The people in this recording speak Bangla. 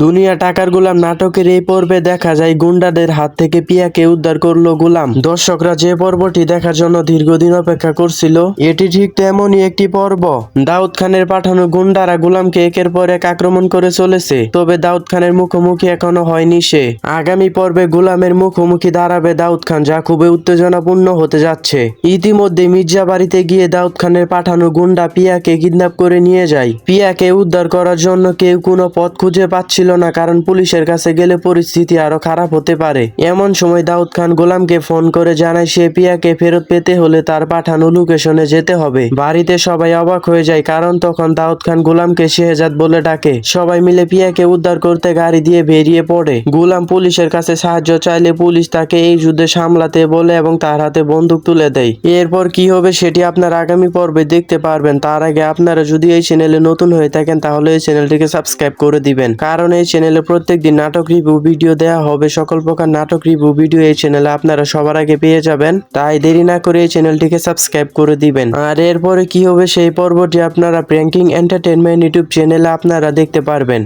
দুনিয়া টাকার গোলাম নাটকের এই পর্বে দেখা যায় গুন্ডাদের হাত থেকে পিয়াকে উদ্ধার করলো গোলাম। দর্শকরা যে পর্বটি দেখার জন্য দীর্ঘদিন অপেক্ষা করছিল, এটি ঠিক তেমনই একটি পর্ব। দাউদ খানের পাঠানো গুন্ডারা গোলামকে একের পর এক আক্রমণ করে চলেছে, তবে দাউদ খানের মুখোমুখি এখনো হয়নি সে। আগামী পর্বে গোলামের মুখোমুখি দাঁড়াবে দাউদ খান, যা খুবই উত্তেজনাপূর্ণ হতে যাচ্ছে। ইতিমধ্যে মির্জা বাড়িতে গিয়ে দাউদ খানের পাঠানো গুন্ডা পিয়াকে কিডন্যাপ করে নিয়ে যায়। পিয়াকে উদ্ধার করার জন্য কেউ কোনো পথ খুঁজে পাচ্ছিল না, কারণ পুলিশের কাছে গেলে পরিস্থিতি আরো খারাপ হতে পারে। এমন সময় দাউদ খান গোলামকে ফোন করে জানায় সে পিয়াকে ফেরত পেতে হলে তার পাঠানো লোকেশনে যেতে হবে। বাড়িতে সবাই অবাক হয়ে যায়, কারণ তখন দাউদ খান গোলামকে শেহজাদ বলে ডাকে। সবাই মিলে পিয়াকে উদ্ধার করতে গাড়ি দিয়ে বেরিয়ে পড়ে। গোলাম পুলিশের কাছে সাহায্য চাইলে পুলিশ তাকে এই যুদ্ধে সামলাতে বলে এবং তার হাতে বন্দুক তুলে দেয়। এরপর কি হবে সেটি আপনারা আগামী পর্বে দেখতে পারবেন। তার আগে আপনারা যদি এই চ্যানেলে নতুন হয়ে থাকেন তাহলে এই চ্যানেলটিকে সাবস্ক্রাইব করে দিবেন, কারণ এই চ্যানেলে প্রত্যেকদিন নাটক রিভিউ ভিডিও দেওয়া হবে। সকল প্রকার নাটক রিভিউ ভিডিও এই চ্যানেলে আপনারা সবার আগে পেয়ে যাবেন, তাই দেরি না করে এই চ্যানেলটিকে সাবস্ক্রাইব করে দিবেন। আর এরপরে কি হবে সেই পর্বটি আপনারা প্র্যাঙ্কিং এন্টারটেইনমেন্ট ইউটিউব চ্যানেলে আপনারা দেখতে পারবেন।